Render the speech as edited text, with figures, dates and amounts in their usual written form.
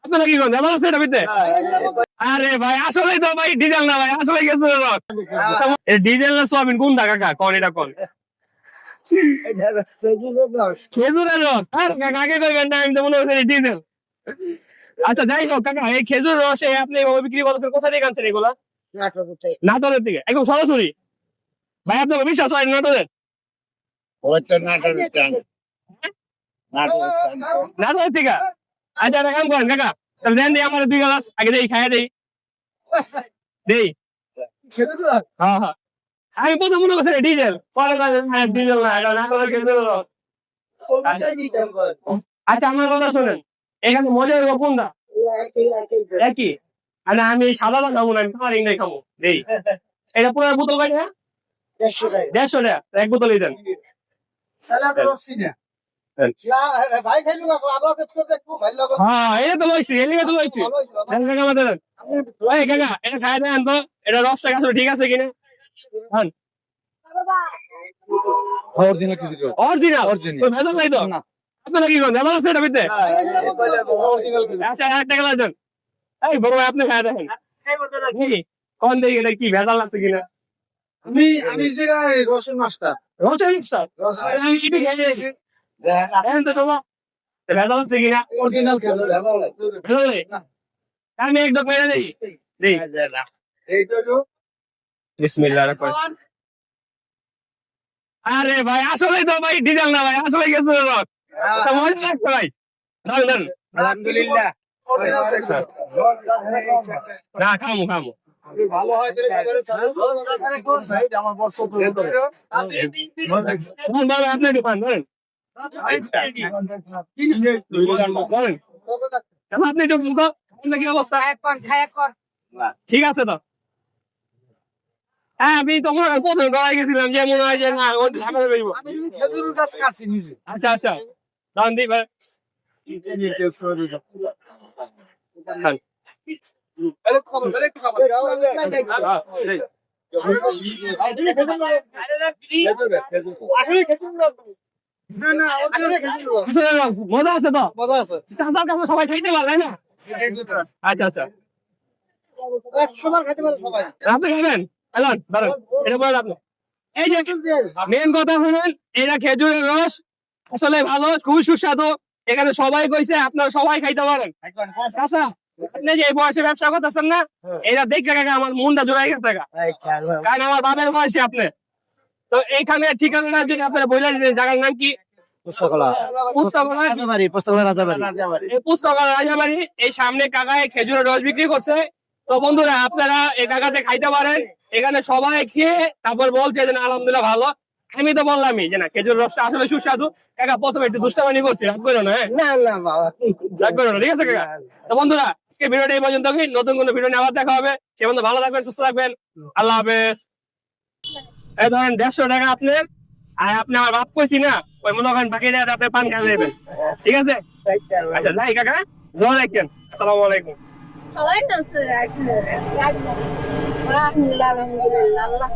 আপনারা কি করেন ভালো আছে এটা ভিতরে? আরে ভাই আসলেই তো ভাই ডিজেল না ভাই, আসলে খেজুরের রস। ডিজেল না সোয়াবিন কোনটা কাকা, কোন এটা কোন? খেজুরের রস। আর কাকা আগে কইবেন না, আমি তো মনে হচ্ছে ডিজেল। আচ্ছা যাই হোক কাকা, এই খেজুর রস আপনি এভাবে বিক্রি করতেছেন, কোথা থেকে আনছেন এগুলা? নাটোরের থেকে, একদম সরাসরি? ভাই আপনার বিশ্বাস হয় নাটোরের? নাটোরের থেকে? আচ্ছা একটা কাম করেন কাকা, তাহলে দেন দিই আমার 2 গ্লাস, আগে দেই খাইয়া দেই। দেই। হ্যাঁ হ্যাঁ, আমি প্রথম মনে করছি ডিজেল, পরে ডিজেল না, এটা নাটোরের খেজুরের রস। আচ্ছা আমার কথা শোনেন, এখানে মজার কোনটা? একই? মানে আমি সাদাটা খাবো না, আমি কালার ইংরেজি খাবো। দেই। এটা পুরো বোতল কয়টা? 150 টাকা, এক বোতলই দেন। হ্যাঁ এটা তো লইছি, এলিগে তো লইছি। দেন কাকা আমাদের দেন। ওই কাকা এটা খাইয়া দেন তো, এটা রসটা আসলে ঠিক আছে কিনা? হ্যাঁ অরিজিনাল, ভেজাল নাই তো? আপনারা কি করেন ভালো আছে এটা ভিতরে? আচ্ছা একটা গ্লাস দেন। এই বড় ভাই আপনি খাইয়া দেখেন কোন দিকে এটা কি ভেজাল আছে কিনা। আমি রসের মাস্টার। রসের মিক্সার আমি কি খেয়ে দেখি এখন তো তোমার ভেজাল আছে কিনা। অরিজিনাল খেলো ভেজাল নেই? আমি একদম মেরে দেই। দেই। বিসমিল্লাহ রহমান। আরে ভাই আসলেই তো ভাই ডিজেল না ভাই, আসলে খেজুরের রস। তা মজা লাগছে ভাই। দাও দেন। আলহামদুলিল্লাহ। না খামু খামু। ভালো হয় আমার বড় ছোট বলেন ভাই আপনি দোকান বলেন। বলেন আপনি একটু বলতো আপনার কি অবস্থা? ঠিক আছে তো? হ্যাঁ আমি তো মনে হয় প্রথমে ডরাই গেছিলাম যে মনে হয় যে না ঝামেলা হইব। আমি খেজুরের গাছ কাটছি নিজে। আচ্ছা আচ্ছা দাম দিই ভাই। মজা আছে তো? মজা আছে। চাচার কাছে সবাই খাইতে পারে না? আচ্ছা আচ্ছা 100 বার খেতে পারে সবাই। আপনি খাবেন? এলান দাঁড়ান, এটা বলেন আপনি। এই যে মেন কথা শুনেন, এটা খেজুরের রস আসলে ভালো, খুবই সুস্বাদু। এখানে সবাই কইছে আপনারা সবাই খাইতে পারেন। চাচা আপনি যে এই বয়সে ব্যবসা করতেছেন না, এটা দেখে কাকা আমার মনটা জোড়াই গেছে কারণ আমার বাবার বয়সে আপনি। তো এইখানে ঠিকানাটা যদি আপনারা বলে দিতেন, জায়গার নাম কি? পুস্তকালয় রাজাবাড়ি। এই সামনে কাকায় খেজুরের রস বিক্রি করছে। তো বন্ধুরা আপনারা এই কাকাতে খাইতে পারেন। এখানে সবাই খেয়ে তারপর বলছে যে আলহামদুলিল্লাহ ভালো। আমি তো বললামই যে না খেজুর রসটা আসলে সুস্বাদু। কাকা প্রথমে একটু দুষ্টামি করছি, রাগ করো না। রাগ করো না, ঠিক আছে কাকা? তো বন্ধুরা আজকে ভিডিওটা এই পর্যন্ত, নতুন কোনো ভিডিও নিয়ে আবার দেখা হবে। সে বন্ধু ভালো থাকবেন, সুস্থ থাকবেন, আল্লাহ হাফেজ। এই ধরেন 150 টাকা আপনার, আর আপনি আমার বাপ কইছি না, ওই মনে করেন বাকি টাকা আপনি পান খাওয়া দেবেন, ঠিক আছে? আচ্ছা যাই কাকা, দোয়া রাখেন। আসসালামু আলাইকুম। আলহামদুলিল্লাহ আলহামদুলিল্লাহ আল্লাহ